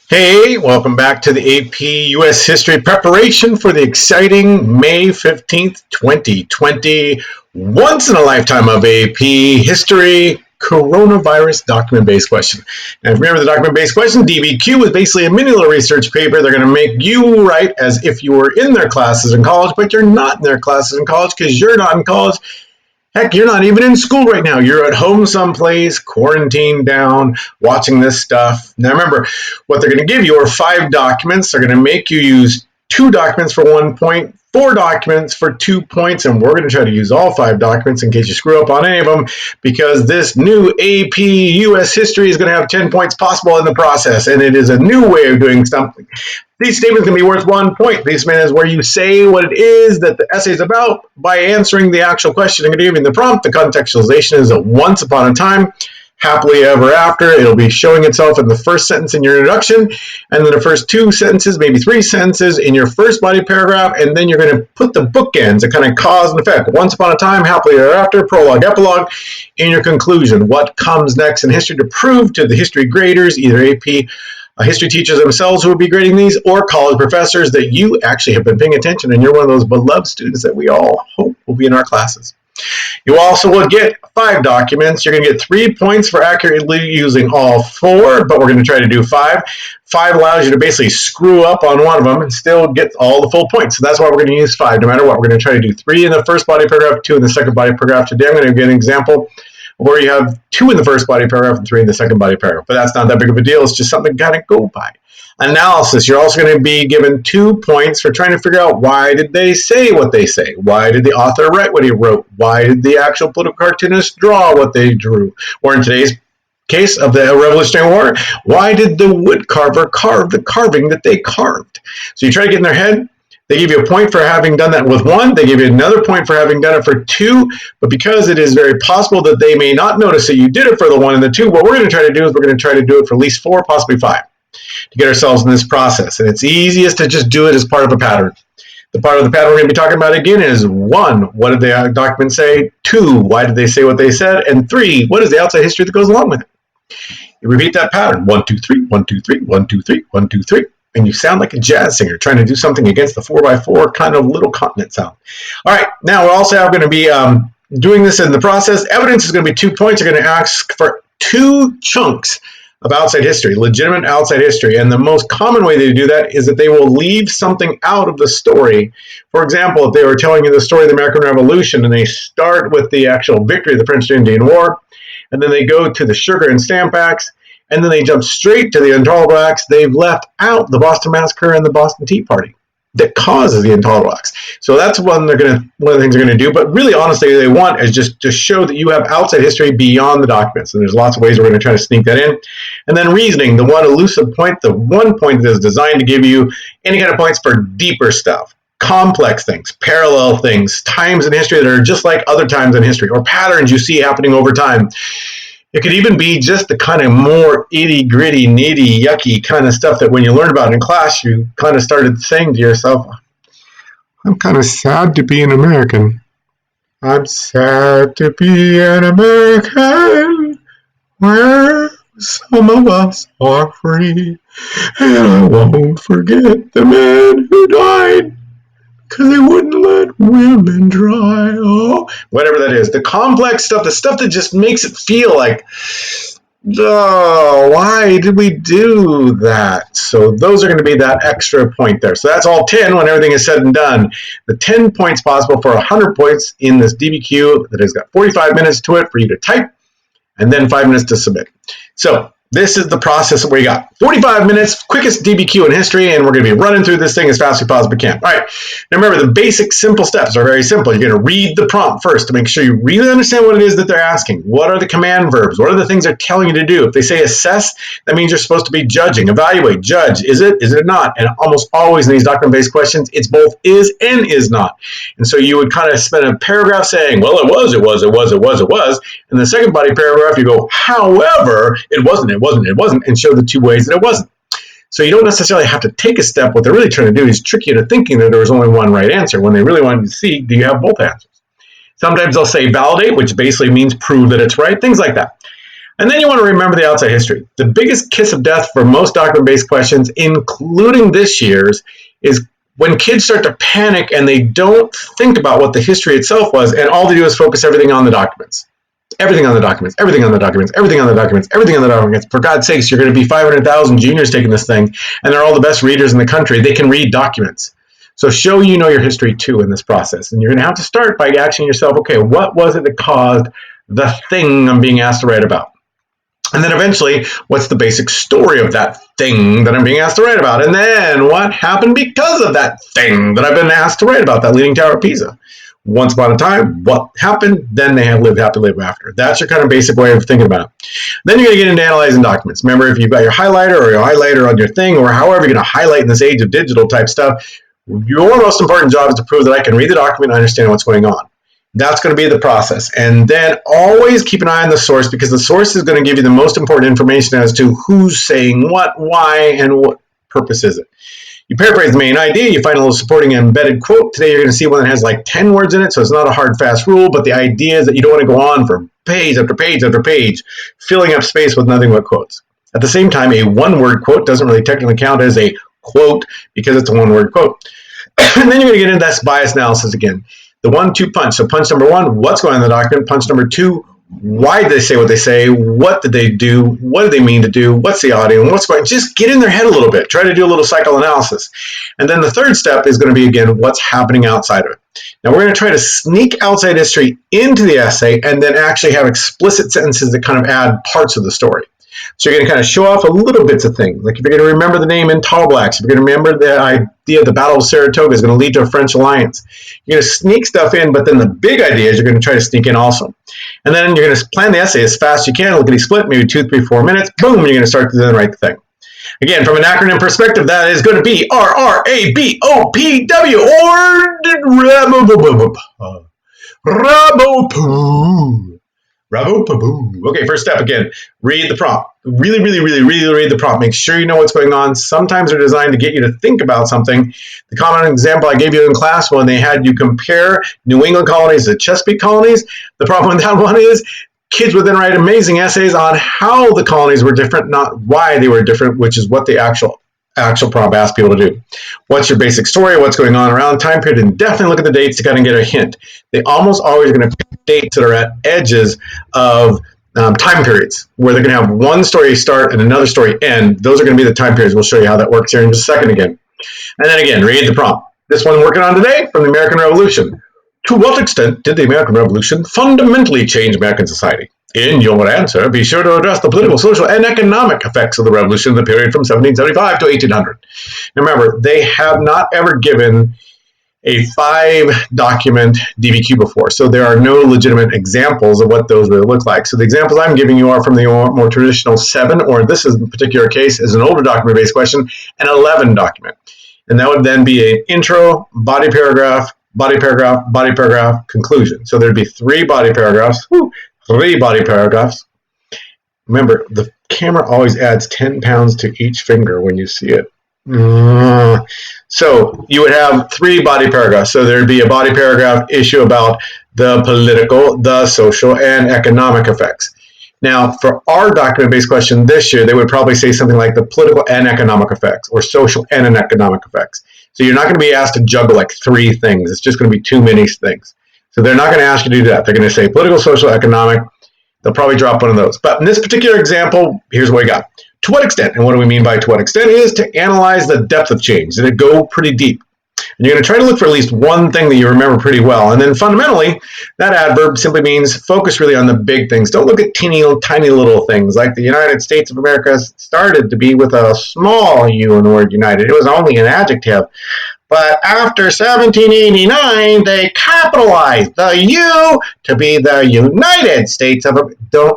Hey, welcome back to the AP U.S. History preparation for the exciting May 15th, 2020, once in a lifetime of AP History coronavirus document-based question. And if you remember the document-based question, DBQ was basically a mini little research paper. They're going to make you write as if you were in their classes in college, but you're not in their classes in college because you're not in college. Heck, you're not even in school right now. You're at home someplace, quarantined down, watching this stuff. Now remember, what they're going to give you are 5 documents. They're going to make you use 2 documents for 1 point, 4 documents for 2 points, and we're going to try to use all 5 documents in case you screw up on any of them, because this new AP US History is going to have 10 points possible in the process, and it is a new way of doing something. These statements can be worth 1 point. These statements is where you say what it is that the essay is about by answering the actual question and giving the prompt. The contextualization is a once upon a time, happily ever after. It'll be showing itself in the first sentence in your introduction, and then the first 2 sentences, maybe 3 sentences in your first body paragraph, and then you're going to put the bookends, a kind of cause and effect. Once upon a time, happily ever after, prologue, epilogue, in your conclusion. What comes next in history to prove to the history graders, either AP history teachers themselves who will be grading these, or college professors, that you actually have been paying attention and you're one of those beloved students that we all hope will be in our classes. You also will get 5 documents. You're going to get 3 points for accurately using all 4, but we're going to try to do 5. 5 allows you to basically screw up on one of them and still get all the full points. So that's why we're going to use 5 no matter what. We're going to try to do 3 in the first body paragraph, 2 in the second body paragraph. Today I'm going to give an example where you have 2 in the first body paragraph and 3 in the second body paragraph. But that's not that big of a deal. It's just something to kind of go by. Analysis. You're also going to be given 2 points for trying to figure out why did they say what they say? Why did the author write what he wrote? Why did the actual political cartoonist draw what they drew? Or in today's case of the Revolutionary War, why did the wood carver carve the carving that they carved? So you try to get in their head. They give you a point for having done that with 1. They give you another point for having done it for 2. But because it is very possible that they may not notice that you did it for the 1 and the 2, what we're going to try to do is we're going to try to do it for at least 4, possibly 5, to get ourselves in this process. And it's easiest to just do it as part of a pattern. The part of the pattern we're going to be talking about again is 1, what did the document say? 2, why did they say what they said? And 3, what is the outside history that goes along with it? You repeat that pattern, 1, 2, 3, 1, 2, 3, 1, 2, 3, 1, 2, 3. And you sound like a jazz singer trying to do something against the 4x4 kind of little continent sound. All right, now we're also going to be doing this in the process. Evidence is going to be 2 points. You're going to ask for 2 chunks of outside history, legitimate outside history. And the most common way they do that is that they will leave something out of the story. For example, if they were telling you the story of the American Revolution and they start with the actual victory of the French-Indian War, and then they go to the Sugar and Stamp Acts, and then they jump straight to the Untitled Acts, they've left out the Boston Massacre and the Boston Tea Party that causes the Untitled Acts. So that's one of the things they're going to do. But really, honestly, they want is just to show that you have outside history beyond the documents. And there's lots of ways we're going to try to sneak that in. And then reasoning, the one elusive point, the one point that is designed to give you any kind of points for deeper stuff, complex things, parallel things, times in history that are just like other times in history, or patterns you see happening over time. It could even be just the kind of more itty-gritty, nitty, yucky kind of stuff that when you learn about it in class, you kind of started saying to yourself, I'm kind of sad to be an American. I'm sad to be an American where some of us are free. And I won't forget the men who died because they wouldn't let women dry. Oh, whatever that is. The complex stuff, the stuff that just makes it feel like, oh, why did we do that? So those are going to be that extra point there. So that's all 10 when everything is said and done. The 10 points possible for 100 points in this DBQ that has got 45 minutes to it for you to type, and then 5 minutes to submit. So this is the process that we got. 45 minutes, quickest DBQ in history, and we're going to be running through this thing as fast as we possibly can. All right, now remember, the basic simple steps are very simple. You're going to read the prompt first to make sure you really understand what it is that they're asking. What are the command verbs? What are the things they're telling you to do? If they say assess, that means you're supposed to be judging, evaluate, judge. Is it not? And almost always in these document-based questions, it's both is and is not. And so you would kind of spend a paragraph saying, well, it was. And the second body paragraph, you go, however, it wasn't, and show the 2 ways that it wasn't. So you don't necessarily have to take a step. What they're really trying to do is trick you into thinking that there was only one right answer when they really wanted to see, do you have both answers? Sometimes they'll say validate, which basically means prove that it's right, things like that. And then you want to remember the outside history. The biggest kiss of death for most document-based questions, including this year's, is when kids start to panic and they don't think about what the history itself was, and all they do is focus everything on the documents. Everything on the documents, everything on the documents, everything on the documents, everything on the documents. For God's sakes, you're going to be 500,000 juniors taking this thing, and they're all the best readers in the country. They can read documents. So show you know your history too in this process. And you're going to have to start by asking yourself, okay, what was it that caused the thing I'm being asked to write about? And then eventually, what's the basic story of that thing that I'm being asked to write about? And then what happened because of that thing that I've been asked to write about, that Leaning Tower of Pisa? Once upon a time, what happened? Then they have lived happily ever after. That's your kind of basic way of thinking about it. Then you're going to get into analyzing documents. Remember, if you've got your highlighter on your thing, or however you're going to highlight in this age of digital type stuff, your most important job is to prove that I can read the document and understand what's going on. That's going to be the process. And then always keep an eye on the source, because the source is going to give you the most important information as to who's saying what, why, and what purpose is it. You paraphrase the main idea, you find a little supporting embedded quote. Today you're going to see one that has like 10 words in it, so it's not a hard, fast rule, but the idea is that you don't want to go on for page after page after page, filling up space with nothing but quotes. At the same time, a one-word quote doesn't really technically count as a quote because it's a one-word quote. And then you're going to get into that bias analysis again. The 1-2 punch. So punch number one, what's going on in the document? Punch number two, why did they say what they say? What did they do? What did they mean to do? What's the audio? And what's going on? Just get in their head a little bit. Try to do a little psychoanalysis. And then the third step is going to be, again, what's happening outside of it. Now, we're going to try to sneak outside history into the essay and then actually have explicit sentences that kind of add parts of the story. So you're going to kind of show off a little bits of things. Like if you're going to remember the name in Tall Blacks, if you're going to remember the idea of the Battle of Saratoga is going to lead to a French alliance. You're going to sneak stuff in, but then the big idea is you're going to try to sneak in also. And then you're going to plan the essay as fast as you can, lickety split, maybe 2, 3, 4 minutes. Boom, you're going to start to then write the thing. Again, from an acronym perspective, that is going to be RRABOPW, or RRABOPW. Okay, first step again, read the prompt. Really read the prompt. Make sure you know what's going on. Sometimes they're designed to get you to think about something. The common example I gave you in class when they had you compare New England colonies to Chesapeake colonies, the problem with that one is kids would then write amazing essays on how the colonies were different, not why they were different, which is what the actual prompt asks people to do. What's your basic story? What's going on around time period? And definitely look at the dates to kind of get a hint. They almost always are going to pick dates that are at edges of time periods, where they're going to have one story start and another story end. Those are going to be the time periods. We'll show you how that works here in just a second again. And then again, read the prompt. This one working on today from the American Revolution. To what extent did the American Revolution fundamentally change American society? In your answer, be sure to address the political, social, and economic effects of the revolution in the period from 1775 to 1800. Now remember, they have not ever given a 5-document DBQ before, so there are no legitimate examples of what those would look like. So the examples I'm giving you are from the more traditional 7, or this is in particular case is an older document-based question, an 11 document. And that would then be an intro, body paragraph, body paragraph, body paragraph, conclusion. So there'd be 3 body paragraphs, 3 body paragraphs. Remember, the camera always adds 10 pounds to each finger when you see it. So you would have 3 body paragraphs. So there'd be a body paragraph issue about the political, the social, and economic effects. Now, for our document-based question this year, they would probably say something like the political and economic effects, or social and economic effects. So you're not going to be asked to juggle like 3 things. It's just going to be too many things. So they're not going to ask you to do that. They're going to say political, social, economic. They'll probably drop one of those. But in this particular example, here's what we got. To what extent, and what do we mean by to what extent, is to analyze the depth of change, and to go pretty deep. And you're going to try to look for at least one thing that you remember pretty well. And then fundamentally, that adverb simply means focus really on the big things. Don't look at tiny little things, like the United States of America started to be with a small U in the word united. It was only an adjective. But after 1789, they capitalized the U to be the United States of America.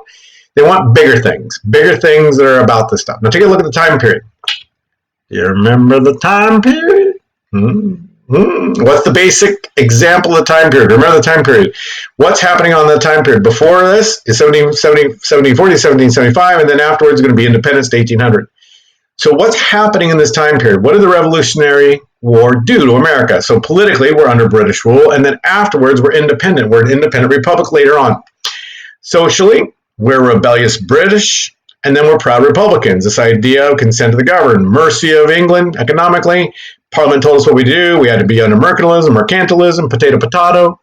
They want bigger things that are about this stuff. Now take a look at the time period. You remember the time period? What's the basic example of the time period? Remember the time period. What's happening on the time period? Before this is 1740, 1775, and then afterwards is going to be independence to 1800. So what's happening in this time period? What did the Revolutionary War do to America? So politically, we're under British rule, and then afterwards, we're independent. We're an independent republic later on. Socially, we're rebellious British, and then we're proud Republicans. This idea of consent to the governed, mercy of England economically. Parliament told us what we do. We had to be under mercantilism, potato.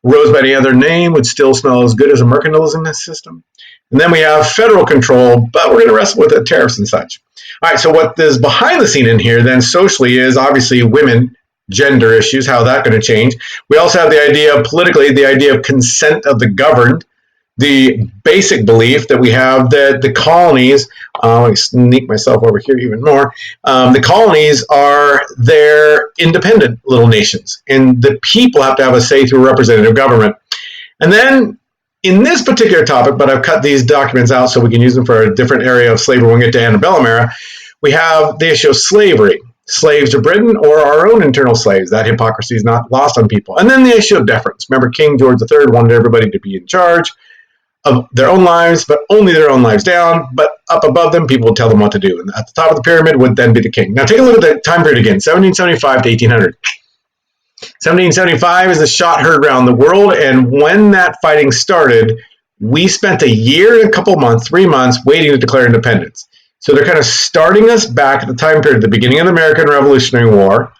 Rose by any other name would still smell as good as a mercantilism system. And then we have federal control, but we're going to wrestle with the tariffs and such. All right, so what is behind the scene in here then socially is obviously women, gender issues, how that's going to change. We also have the idea of politically, the idea of consent of the governed, the basic belief that we have that the colonies, let me sneak myself over here even more, the colonies are their independent little nations, and the people have to have a say through representative government. And then in this particular topic, but I've cut these documents out so we can use them for a different area of slavery when we get to antebellum era, we have the issue of slavery. Slaves to Britain or our own internal slaves. That hypocrisy is not lost on people. And then the issue of deference. Remember, King George III wanted everybody to be in charge of their own lives, but only their own lives down. But up above them, people would tell them what to do. And at the top of the pyramid would then be the king. Now take a look at the time period again, 1775 to 1800. 1775 is the shot heard around the world, and when that fighting started, we spent a year and a couple months, 3 months, waiting to declare independence. So they're kind of starting us back at the time period, the beginning of the American Revolutionary War,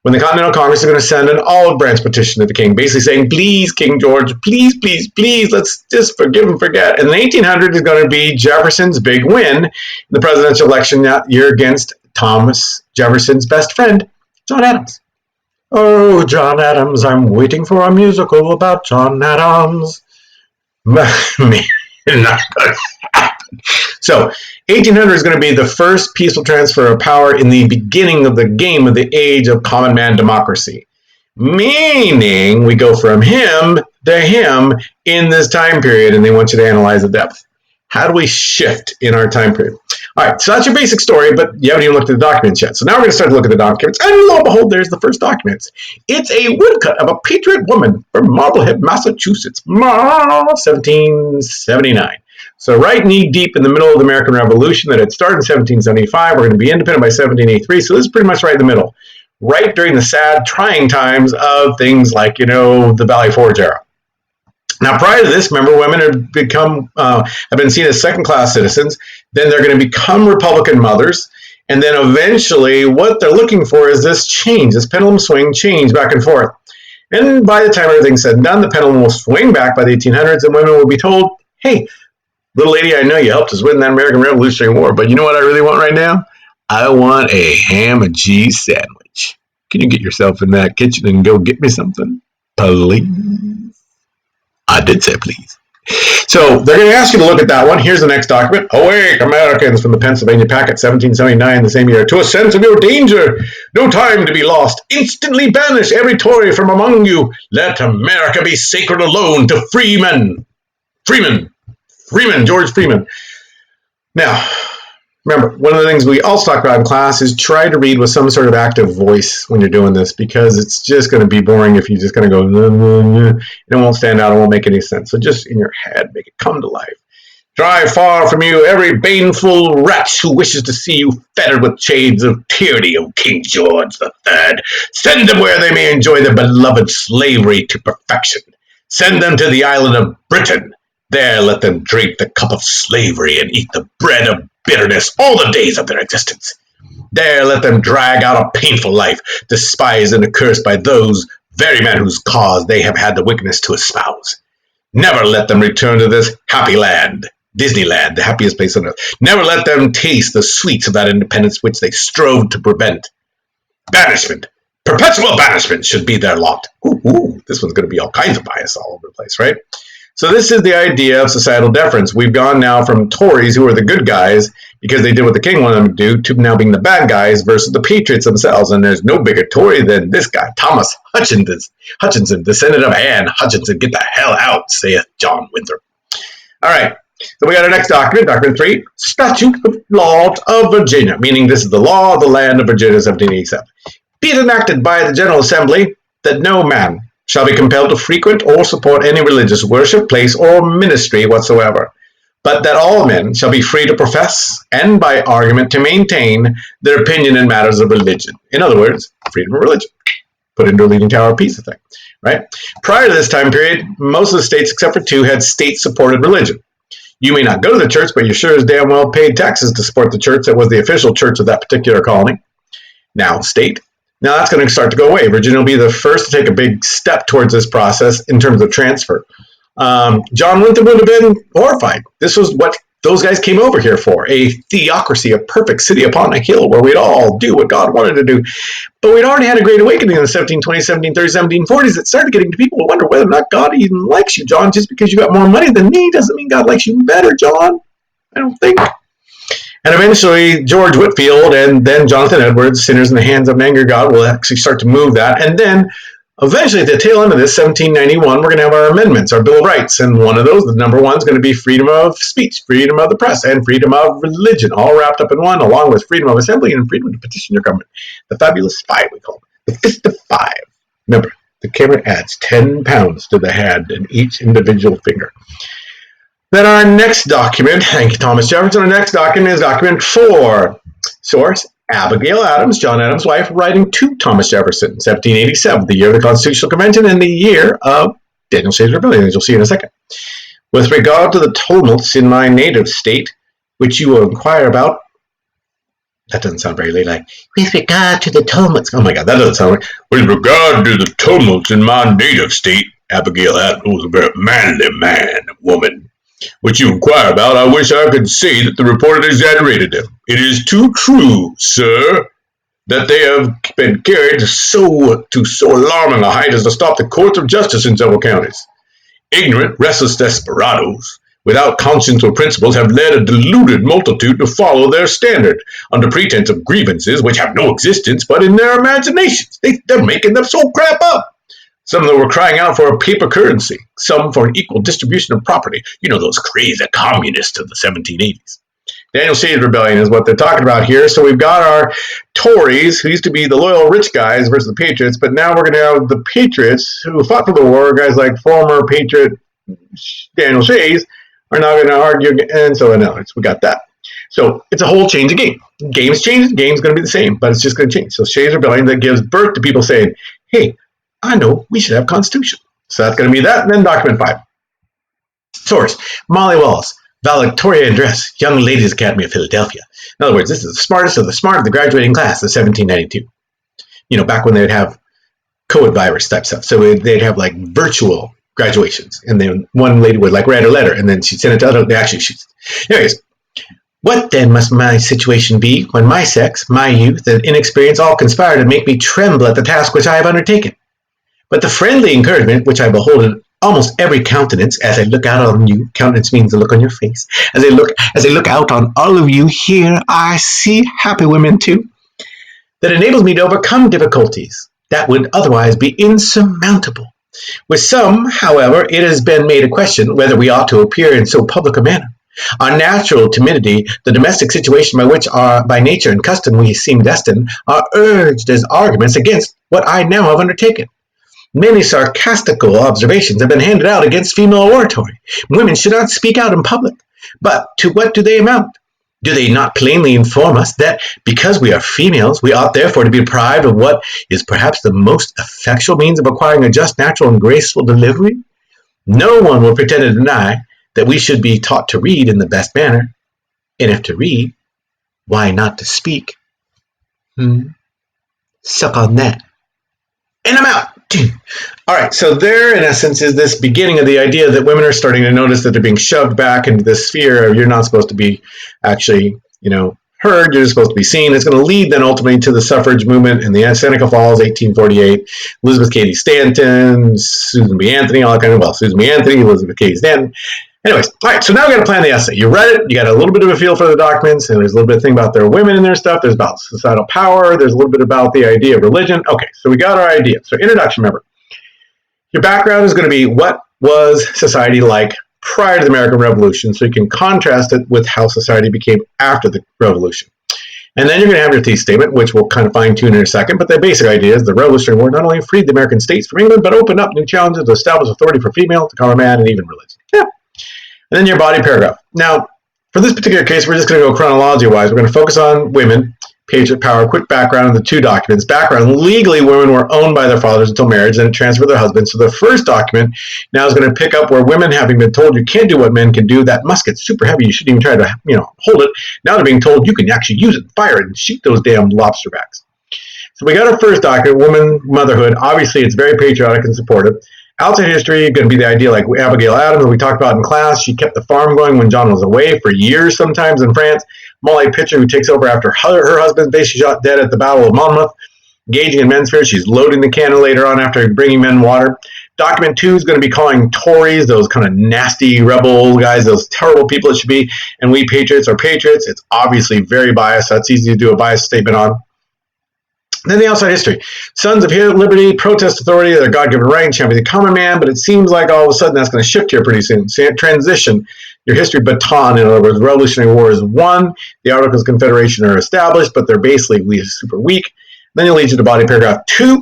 when the Continental Congress is going to send an olive branch petition to the king, basically saying, please, King George, please, please, please, let's just forgive and forget. And the 1800 is going to be Jefferson's big win in the presidential election that year against Thomas Jefferson's best friend, John Adams. Oh, John Adams, I'm waiting for a musical about John Adams. Not going to happen. So, 1800 is going to be the first peaceful transfer of power in the beginning of the game of the age of common man democracy. Meaning, we go from him to him in this time period, and they want you to analyze the depth. How do we shift in our time period? All right, so that's your basic story, but you haven't even looked at the documents yet. So now we're going to start to look at the documents. And lo and behold, there's the first documents. It's a woodcut of a patriot woman from Marblehead, Massachusetts, 1779. So right knee deep in the middle of the American Revolution that had started in 1775. We're going to be independent by 1783. So this is pretty much right in the middle. Right during the sad, trying times of things like, the Valley Forge era. Now, prior to this, remember, women have been seen as second-class citizens. Then they're going to become Republican mothers. And then eventually, what they're looking for is this change, this pendulum swing change back and forth. And by the time everything's said and done, the pendulum will swing back by the 1800s, and women will be told, hey, little lady, I know you helped us win that American Revolutionary War, but you know what I really want right now? I want a ham and cheese sandwich. Can you get yourself in that kitchen and go get me something? Please. I did say please. So they're going to ask you to look at that one. Here's the next document. Awake, Americans, from the Pennsylvania Packet, 1779, the same year. To a sense of your danger, no time to be lost. Instantly banish every Tory from among you. Let America be sacred alone to freemen. Freeman, George Freeman. Now, remember, one of the things we also talk about in class is try to read with some sort of active voice when you're doing this, because it's just going to be boring if you just kind of go, and it won't stand out, it won't make any sense. So just in your head, make it come to life. Drive far from you every baneful wretch who wishes to see you fettered with chains of tyranny, O King George III. Send them where they may enjoy their beloved slavery to perfection. Send them to the island of Britain. There let them drink the cup of slavery and eat the bread of bitterness all the days of their existence. There let them drag out a painful life, despised and accursed by those very men whose cause they have had the wickedness to espouse. Never let them return to this happy land, Disneyland, the happiest place on earth. Never let them taste the sweets of that independence which they strove to prevent. Banishment, perpetual banishment should be their lot. This one's going to be all kinds of bias all over the place, right? So this is the idea of societal deference. We've gone now from Tories, who are the good guys, because they did what the king wanted them to do, to now being the bad guys versus the patriots themselves. And there's no bigger Tory than this guy, Thomas Hutchinson, descendant of Anne Hutchinson. Get the hell out, saith John Winthrop. All right, so we got our next document, document 3, Statute of Laws of Virginia, meaning this is the law of the land of Virginia, 1787. Be it enacted by the General Assembly that no man shall be compelled to frequent or support any religious worship, place, or ministry whatsoever, but that all men shall be free to profess, and by argument to maintain, their opinion in matters of religion. In other words, freedom of religion. Put into a Leaning Tower of Pisa thing, right? Prior to this time period, most of the states, except for 2, had state-supported religion. You may not go to the church, but you sure as damn well paid taxes to support the church that was the official church of that particular colony, now state. Now that's going to start to go away. Virginia will be the first to take a big step towards this process in terms of transfer. John Winthrop would have been horrified. This was what those guys came over here for, a theocracy, a perfect city upon a hill where we'd all do what God wanted to do. But we'd already had a great awakening in the 1720s, 1730s, 1740s that started getting people to wonder whether or not God even likes you, John. Just because you got more money than me doesn't mean God likes you better, John. I don't think. And eventually, George Whitefield and then Jonathan Edwards, Sinners in the Hands of an Angry God, will actually start to move that. And then eventually, at the tail end of this, 1791, we're going to have our amendments, our Bill of Rights. And one of those, the number one, is going to be freedom of speech, freedom of the press, and freedom of religion, all wrapped up in one, along with freedom of assembly and freedom to petition your government. The Fabulous Five, we call them. The Fist of Five. Remember, the camera adds 10 pounds to the hand in each individual finger. Then our next document, thank you, Thomas Jefferson, our next document is document 4. Source, Abigail Adams, John Adams' wife, writing to Thomas Jefferson, 1787, the year of the Constitutional Convention and the year of Daniel Shay's Rebellion, as you'll see in a second. With regard to the tumults in my native state, which you will inquire about, that doesn't sound very ladylike. With regard to the tumults, oh my God, that doesn't sound right. With regard to the tumults in my native state, Abigail Adams was a very manly woman. Which you inquire about, I wish I could say that the report exaggerated them. It is too true, sir, that they have been carried to so alarming a height as to stop the courts of justice in several counties. Ignorant, restless desperadoes, without conscience or principles, have led a deluded multitude to follow their standard, under pretense of grievances which have no existence but in their imaginations. They're making them so crap up. Some of them were crying out for a paper currency, some for an equal distribution of property. You know, those crazy communists of the 1780s. Daniel Shay's Rebellion is what they're talking about here. So we've got our Tories, who used to be the loyal rich guys versus the Patriots, but now we're going to have the Patriots, who fought for the war, guys like former Patriot Daniel Shay's, are now going to argue, and so on. We got that. So it's a whole change of game. Game's changed, game's going to be the same, but it's just going to change. So Shay's Rebellion that gives birth to people saying, hey, I know we should have a constitution. So that's going to be that, and then document 5. Source, Molly Walls, Valedictorian Address, Young Ladies Academy of Philadelphia. In other words, this is the smartest of the smart of the graduating class of 1792. You know, back when they'd have COVID virus type stuff. So they'd have like virtual graduations. And then one lady would like write a letter, and then she'd send it to other. Anyways, what then must my situation be when my sex, my youth, and inexperience all conspire to make me tremble at the task which I have undertaken? But the friendly encouragement which I behold in almost every countenance as I look out on you, countenance means the look on your face, as I look out on all of you here, I see happy women too, that enables me to overcome difficulties that would otherwise be insurmountable. With some, however, it has been made a question whether we ought to appear in so public a manner. Our natural timidity, the domestic situation by which by nature and custom we seem destined, are urged as arguments against what I now have undertaken. Many sarcastical observations have been handed out against female oratory. Women should not speak out in public. But to what do they amount? Do they not plainly inform us that because we are females, we ought therefore to be deprived of what is perhaps the most effectual means of acquiring a just, natural, and graceful delivery? No one will pretend to deny that we should be taught to read in the best manner. And if to read, why not to speak? Suck on that. And I'm out. All right, so there, in essence, is this beginning of the idea that women are starting to notice that they're being shoved back into this sphere of you're not supposed to be actually, heard, you're supposed to be seen. It's going to lead then ultimately to the suffrage movement in the Seneca Falls, 1848. Elizabeth Cady Stanton, Susan B. Anthony, all that kind of, Susan B. Anthony, Elizabeth Cady Stanton. Anyways, all right, so now we got to plan the essay. You read it, you got a little bit of a feel for the documents, and there's a little bit of thing about their women and their stuff. There's about societal power. There's a little bit about the idea of religion. Okay, so we got our idea. So introduction, remember. Your background is going to be what was society like prior to the American Revolution, so you can contrast it with how society became after the Revolution. And then you're going to have your thesis statement, which we'll kind of fine-tune in a second, but the basic idea is the Revolutionary War not only freed the American states from England, but opened up new challenges to establish authority for female, to common man, and even religion. Yeah. And then your body paragraph. Now, for this particular case, we're just going to go chronology-wise. We're going to focus on women, patriot power, quick background of the two documents. Background, legally women were owned by their fathers until marriage, then it transferred to their husbands. So the first document now is going to pick up where women, having been told you can't do what men can do, that musket's super heavy, you shouldn't even try to hold it. Now they're being told you can actually use it, fire it, and shoot those damn lobster backs. So we got our first document, woman, motherhood. Obviously, it's very patriotic and supportive. Outside history, going to be the idea like Abigail Adams, that we talked about in class. She kept the farm going when John was away for years sometimes in France. Molly Pitcher, who takes over after her husband basically shot dead at the Battle of Monmouth. Engaging in men's affairs, she's loading the cannon later on after bringing men water. Document 2 is going to be calling Tories, those kind of nasty rebel guys, those terrible people it should be, and we patriots are patriots. It's obviously very biased. That's easy to do a biased statement on. Then the outside history. Sons of liberty, protest authority, their God-given right, champion the common man, but it seems like all of a sudden that's going to shift here pretty soon. So transition, your history baton, in other words, Revolutionary War is won, the Articles of Confederation are established, but they're basically super weak. Then it leads you to body paragraph 2,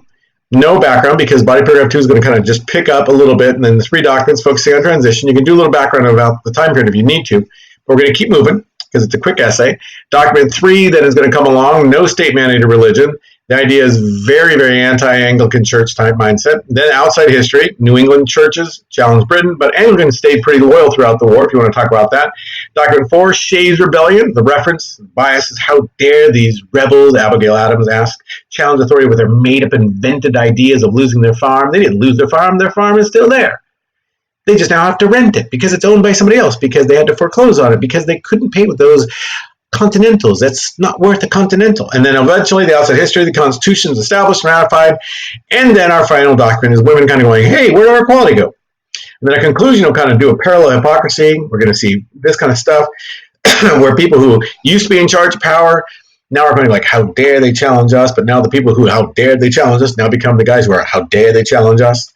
no background, because body paragraph 2 is going to kind of just pick up a little bit, and then the 3 documents focusing on transition. You can do a little background about the time period if you need to, but we're going to keep moving because it's a quick essay. Document 3 then is going to come along, no state-mandated religion. The idea is very, very anti-Anglican church type mindset. Then outside history, New England churches challenged Britain, but Anglicans stayed pretty loyal throughout the war, if you want to talk about that. Document 4, Shays Rebellion. The reference bias is how dare these rebels, Abigail Adams asked, challenge authority with their made-up, invented ideas of losing their farm. They didn't lose their farm is still there. They just now have to rent it because it's owned by somebody else, because they had to foreclose on it, because they couldn't pay with those Continentals. That's not worth a Continental. And then eventually the outside history, the Constitution is established and ratified. And then our final document is women kind of going, hey, where did our equality go? And then a conclusion will kind of do a parallel hypocrisy. We're going to see this kind of stuff where people who used to be in charge of power now are going like, how dare they challenge us? But now the people who, how dare they challenge us, now become the guys who are, how dare they challenge us?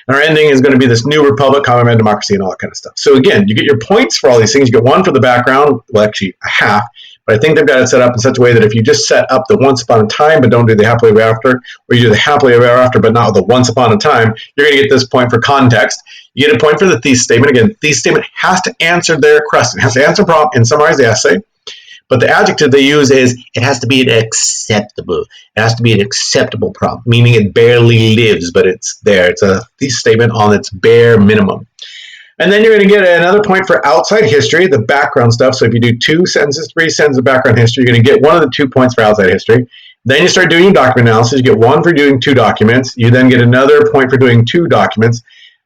And our ending is going to be this new republic, common man, democracy, and all that kind of stuff. So again, you get your points for all these things. You get 1 for the background, well, actually a half. But I think they've got it set up in such a way that if you just set up the once upon a time but don't do the happily ever after, or you do the happily ever after but not the once upon a time, you're going to get this point for context. You get a point for the thesis statement. Again, thesis statement has to answer their question. It has to answer a prompt and summarize the essay. But the adjective they use is, it has to be acceptable. It has to be an acceptable prompt, meaning it barely lives, but it's there. It's a thesis statement on its bare minimum. And then you're going to get another point for outside history, the background stuff. So if you do 2 sentences, 3 sentences of background history, you're going to get 1 of the 2 points for outside history. Then you start doing your document analysis. You get 1 for doing 2 documents. You then get another point for doing 2 documents,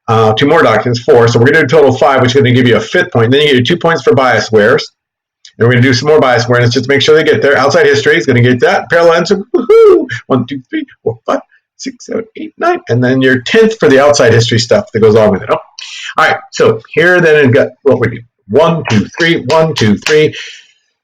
2 more documents, 4. So we're going to do a total of 5, which is going to give you a 5th point. Then you get your 2 points for bias awareness. And we're going to do some more bias awareness just to make sure they get there. Outside history is going to get that. Parallel answer, woohoo! 1, 2, 3, 4, 5, 6, 7, 8, 9. And then your 10th for the outside history stuff that goes along with it. Oh. All right, so here then we've got what we do. 1, 2, 3, 1, 2, 3.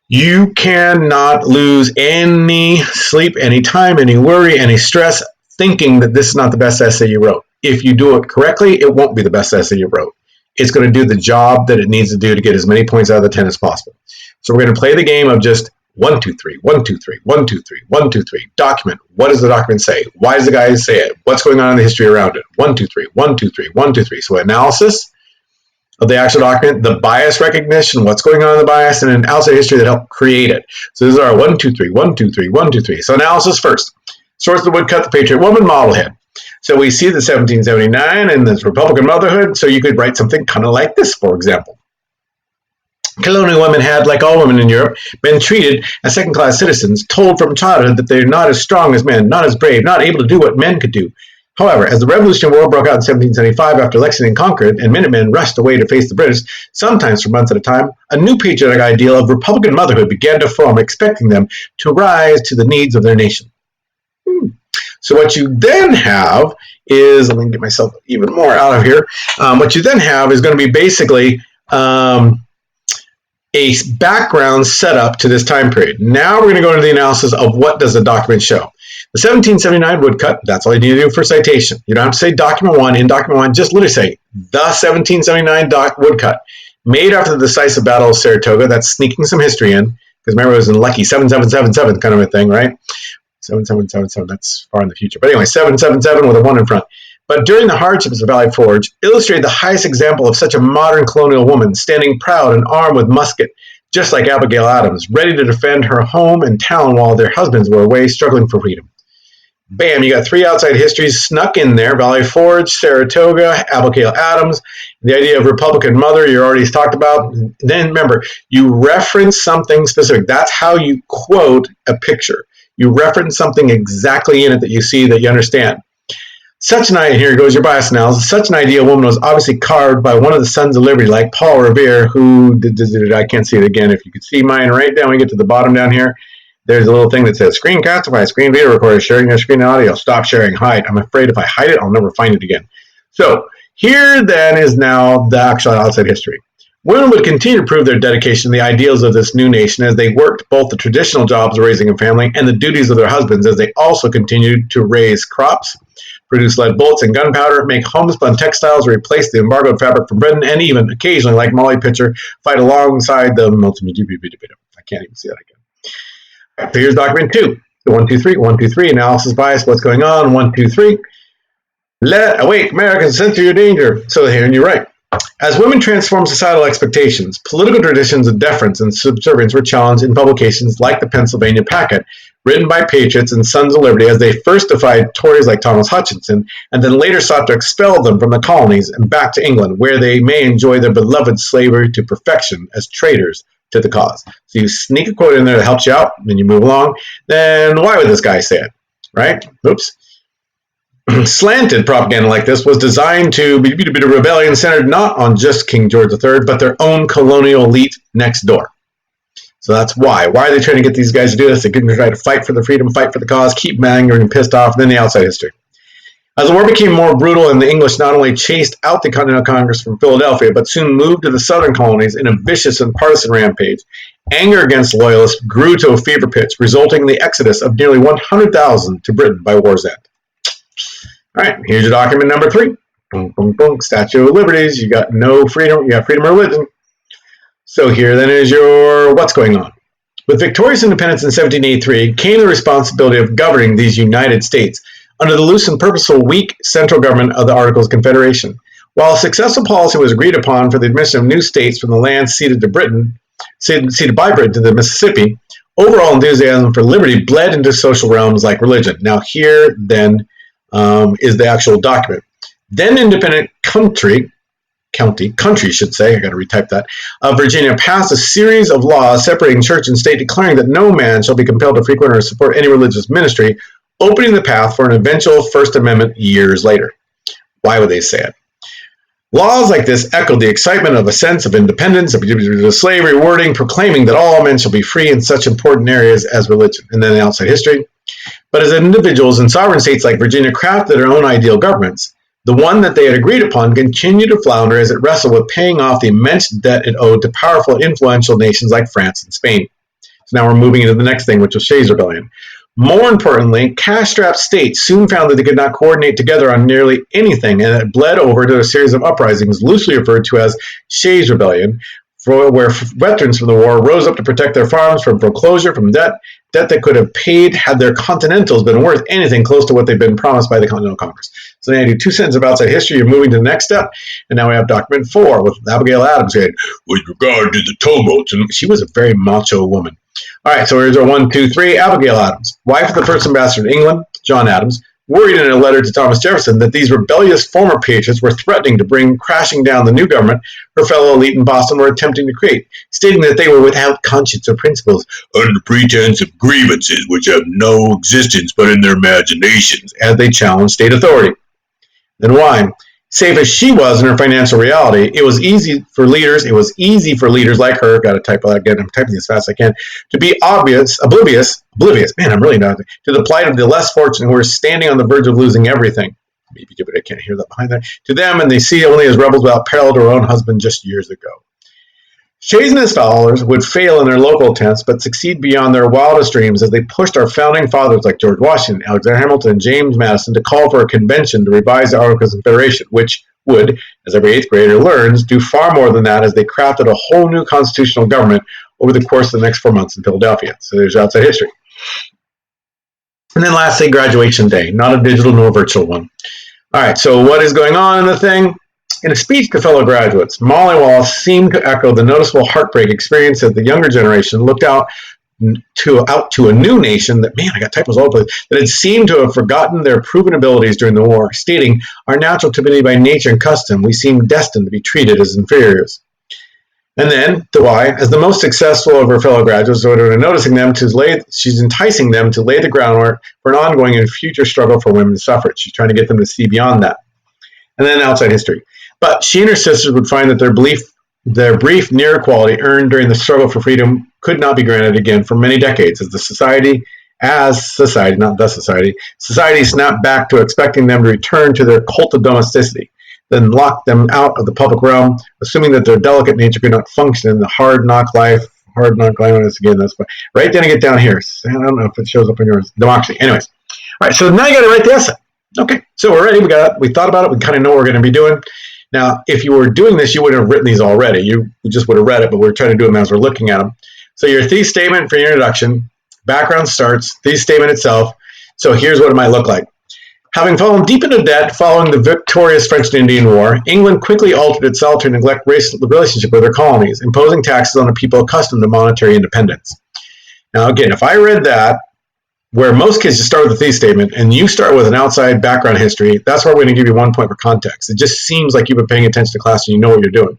You cannot lose any sleep, any time, any worry, any stress thinking that this is not the best essay you wrote. If you do it correctly, it won't be the best essay you wrote. It's going to do the job that it needs to do to get as many points out of the 10 as possible. So we're going to play the game of just 1, 2, 3, 1, 2, 3, 1, 2, 3, 1, 2, 3. Document. What does the document say? Why does the guy say it? What's going on in the history around it? 1, 2, 3, 1, 2, 3, 1, 2, 3. So analysis of the actual document, the bias recognition, what's going on in the bias, and an outside history that helped create it. So this is our 1, 2, 3, 1, 2, 3, 1, 2, 3. So analysis first. Source of the woodcut, the Patriot Woman, model head. So we see the 1779 and this Republican motherhood. So you could write something kind of like this, for example. Colonial women had, like all women in Europe, been treated as second-class citizens, told from childhood that they're not as strong as men, not as brave, not able to do what men could do. However, as the Revolutionary War broke out in 1775 after Lexington conquered and Minutemen rushed away to face the British, sometimes for months at a time, a new patriotic ideal of Republican motherhood began to form, expecting them to rise to the needs of their nation. So what you then have is, let me get myself even more out of here, what you then have is going to be basically a background setup to this time period. Now we're going to go into the analysis of what does the document show. The 1779 woodcut, that's all you need to do for citation. You don't have to say document 1. In document 1, just literally say the 1779 woodcut, made after the decisive battle of Saratoga. That's sneaking some history in, because remember it was in lucky 7777 kind of a thing, right? 7777, that's far in the future. But anyway, 777 with a 1 in front. But during the hardships of Valley Forge, illustrated the highest example of such a modern colonial woman, standing proud and armed with musket, just like Abigail Adams, ready to defend her home and town while their husbands were away struggling for freedom. Bam, you got 3 outside histories snuck in there. Valley Forge, Saratoga, Abigail Adams. The idea of Republican mother you already talked about. Then remember, you reference something specific. That's how you quote a picture. You reference something exactly in it that you see, that you understand. Such an idea, here goes your bias analysis. Such an ideal woman was obviously carved by one of the Sons of Liberty, like Paul Revere, who, I can't see it again. If you could see mine right down, we get to the bottom down here. There's a little thing that says screencastify, screen video recorder, sharing your screen and audio, stop sharing, hide. I'm afraid if I hide it, I'll never find it again. So here then is now the actual outside history. Women would continue to prove their dedication to the ideals of this new nation as they worked both the traditional jobs of raising a family and the duties of their husbands, as they also continued to raise crops, produce lead bullets and gunpowder, make homespun textiles, replace the embargoed fabric from Britain, and even occasionally, like Molly Pitcher, fight alongside the I can't even see that again. So here's document 2. 1, 2, 3, 1, 2, 3, analysis bias, what's going on, 1, 2, 3. Awake, Americans, sense your danger. So here, and you're right. As women transformed societal expectations, political traditions of deference and subservience were challenged in publications like the Pennsylvania Packet, written by patriots and Sons of Liberty, as they first defied Tories like Thomas Hutchinson, and then later sought to expel them from the colonies and back to England, where they may enjoy their beloved slavery to perfection as traitors to the cause. So you sneak a quote in there that helps you out, then you move along. Then why would this guy say it, right? Oops. Slanted propaganda like this was designed to be a rebellion centered not on just King George III, but their own colonial elite next door. So that's why. Why are they trying to get these guys to do this? They're going to try to fight for the freedom, fight for the cause, keep them angry and pissed off, and then the outside history. As the war became more brutal and the English not only chased out the Continental Congress from Philadelphia, but soon moved to the southern colonies in a vicious and partisan rampage, anger against loyalists grew to a fever pitch, resulting in the exodus of nearly 100,000 to Britain by war's end. All right, here's your document number 3. Boom, boom, boom. Statue of Liberties. You got no freedom. You got freedom of religion. So here then is your what's going on. With victorious independence in 1783 came the responsibility of governing these United States under the loose and purposeful weak central government of the Articles of Confederation. While a successful policy was agreed upon for the admission of new states from the lands ceded by Britain to the Mississippi, overall enthusiasm for liberty bled into social realms like religion. Now here then is the actual document. Then independent country, I got to retype that, Virginia passed a series of laws separating church and state, declaring that no man shall be compelled to frequent or support any religious ministry, opening the path for an eventual First Amendment years later. Why would they say it? Laws like this echoed the excitement of a sense of independence, of slavery wording, proclaiming that all men shall be free in such important areas as religion, and then the outside history. But as individuals in sovereign states like Virginia crafted their own ideal governments, the one that they had agreed upon continued to flounder as it wrestled with paying off the immense debt it owed to powerful and influential nations like France and Spain. So now we're moving into the next thing, which was Shays' Rebellion. More importantly, cash-strapped states soon found that they could not coordinate together on nearly anything, and it bled over to a series of uprisings loosely referred to as Shays' Rebellion, where veterans from the war rose up to protect their farms from foreclosure, from debt they could have paid had their continentals been worth anything close to what they've been promised by the Continental Congress. So now you do 2 sentences of outside history, you're moving to the next step, and now we have document 4 with Abigail Adams saying, with regard to the towboats, and she was a very macho woman. All right, so here's our 1, 2, 3. Abigail Adams, wife of the first ambassador to England, John Adams, worried in a letter to Thomas Jefferson that these rebellious former patriots were threatening to bring crashing down the new government her fellow elite in Boston were attempting to create, stating that they were without conscience or principles, under pretense of grievances which have no existence but in their imaginations, as they challenged state authority. Then why? Safe as she was in her financial reality, it was easy for leaders like her, got to type that again, I'm typing as fast as I can, to be oblivious, man, I'm really not, to the plight of the less fortunate who are standing on the verge of losing everything. Maybe I can't hear that behind there. To them, and they see only as rebels without peril to her own husband just years ago. Shays and his followers would fail in their local attempts, but succeed beyond their wildest dreams as they pushed our founding fathers like George Washington, Alexander Hamilton, and James Madison to call for a convention to revise the Articles of Confederation, which would, as every 8th grader learns, do far more than that as they crafted a whole new constitutional government over the course of the next 4 months in Philadelphia. So there's outside history. And then lastly, graduation day, not a digital nor virtual one. All right, so what is going on in the thing? In a speech to fellow graduates, Molly Wallace seemed to echo the noticeable heartbreak experience that the younger generation looked out to a new nation that, man, I got typos all over the place, that had seemed to have forgotten their proven abilities during the war, stating, "Our natural timidity by nature and custom, we seem destined to be treated as inferiors." And then, to why, as the most successful of her fellow graduates, she's enticing them to lay the groundwork for an ongoing and future struggle for women's suffrage. She's trying to get them to see beyond that. And then outside history. But she and her sisters would find that their brief near equality earned during the struggle for freedom could not be granted again for many decades, as society snapped back to expecting them to return to their cult of domesticity, then locked them out of the public realm, assuming that their delicate nature could not function in the hard knock life. Again, that's why. Right, then I get down here. I don't know if it shows up in yours. Democracy. Anyways. All right, so now you got to write the essay. Okay, so we're ready. We thought about it. We kind of know what we're going to be doing. Now, if you were doing this, you wouldn't have written these already. You just would have read it, but we're trying to do them as we're looking at them. So your thesis statement for your introduction, background starts, thesis statement itself. So here's what it might look like. Having fallen deep into debt following the victorious French and Indian War, England quickly altered itself to neglect the relationship with her colonies, imposing taxes on a people accustomed to monetary independence. Now, again, if I read that, where most kids just start with a thesis statement and you start with an outside background history, that's where we're going to give you 1 point for context. It just seems like you've been paying attention to class and you know what you're doing.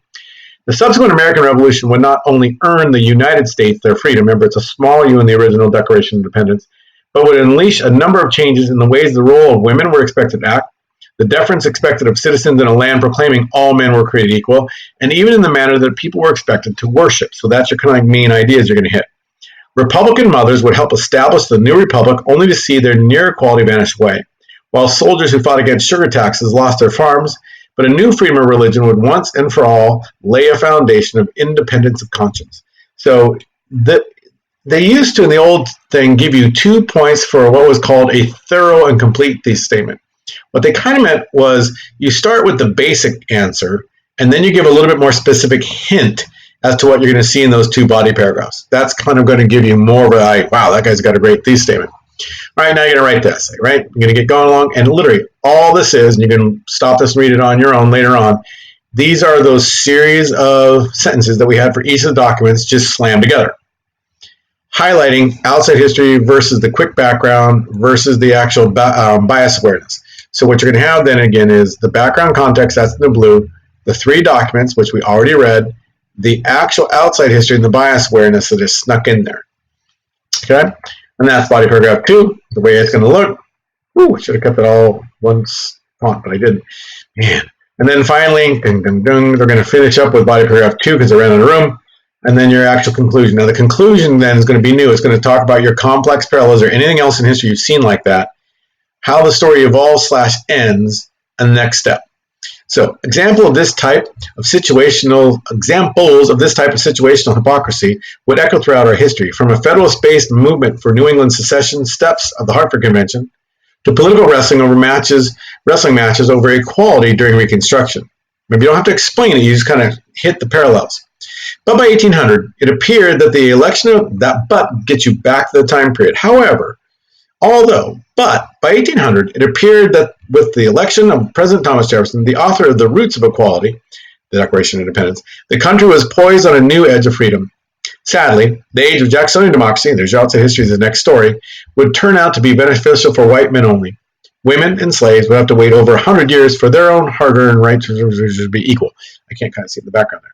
The subsequent American Revolution would not only earn the United States their freedom, remember it's a small U in the original Declaration of Independence, but would unleash a number of changes in the ways the role of women were expected to act, the deference expected of citizens in a land proclaiming all men were created equal, and even in the manner that people were expected to worship. So that's your kind of main ideas you're going to hit. Republican mothers would help establish the new republic only to see their near equality vanish away, while soldiers who fought against sugar taxes lost their farms, but a new freedom of religion would once and for all lay a foundation of independence of conscience. So they used to, in the old thing, give you 2 points for what was called a thorough and complete thesis statement. What they kind of meant was you start with the basic answer, and then you give a little bit more specific hint as to what you're going to see in those 2 body paragraphs. That's kind of going to give you more of a, wow, that guy's got a great thesis statement. All right, now you're going to write the essay, right? You're going to get going along, and literally all this is, and you can stop this and read it on your own later on, these are those series of sentences that we had for each of the documents just slammed together, highlighting outside history versus the quick background versus the actual bias awareness. So what you're going to have then again is the background context, that's in the blue, the 3 documents, which we already read, the actual outside history and the bias awareness that is snuck in there. Okay? And that's body paragraph 2, the way it's going to look. Ooh, I should have kept it all one font, but I didn't. Man. And then finally, they're going to finish up with body paragraph 2 because they ran out of room. And then your actual conclusion. Now, the conclusion then is going to be new. It's going to talk about your complex parallels or anything else in history you've seen like that, how the story evolves / ends, and the next step. So, examples of this type of situational hypocrisy would echo throughout our history, from a Federalist-based movement for New England secession steps of the Hartford Convention to political wrestling matches over equality during Reconstruction. Maybe you don't have to explain it; you just kind of hit the parallels. But by 1800, it appeared that the election of that gets you back to the time period. However, by 1800, it appeared that with the election of President Thomas Jefferson, the author of the Roots of Equality, the Declaration of Independence, the country was poised on a new edge of freedom. Sadly, the age of Jacksonian democracy, there's your outside history is the next story, would turn out to be beneficial for white men only. Women and slaves would have to wait over 100 years for their own hard-earned right to be equal. I can't kind of see in the background there.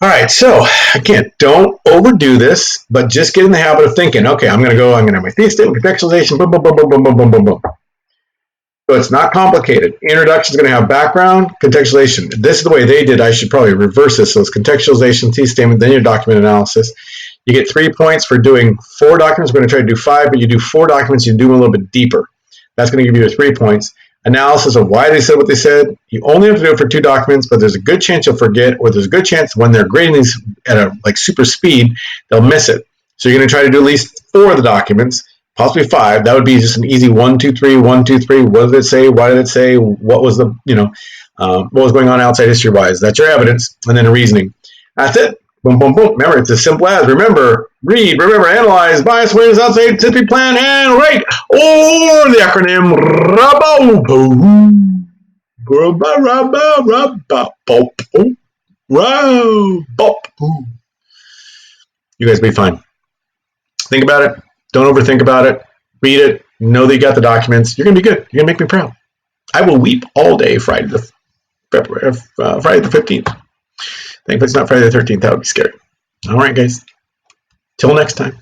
All right, so again, don't overdo this, but just get in the habit of thinking, okay, I'm going to have my thesis statement, contextualization, boom, boom, boom, boom, boom, boom, boom, boom, boom. So it's not complicated. Introduction is going to have background, contextualization. This is the way they did. I should probably reverse this. So it's contextualization, thesis statement, then your document analysis. You get 3 points for doing 4 documents. We're going to try to do 5, but you do 4 documents, you do them a little bit deeper. That's going to give you 3 points. Analysis of why they said what they said. You only have to do it for 2 documents, but there's a good chance you'll forget, or there's a good chance when they're grading these at a super speed, they'll miss it. So you're going to try to do at least 4 of the documents, possibly 5. That would be just an easy 1, 2, 3, 1, 2, 3. What did it say? Why did it say? What was the what was going on outside history wise? That's your evidence, and then a reasoning. That's it. Boom, boom, boom. Remember, it's as simple as read, remember, analyze, bias, awareness, outside history, plan, and write, or the acronym RRABOPW. You guys be fine. Think about it. Don't overthink about it. Read it. Know that you got the documents. You're going to be good. You're going to make me proud. I will weep all day Friday the 15th. Thankfully, it's not Friday the 13th. That would be scary. All right, guys. Till next time.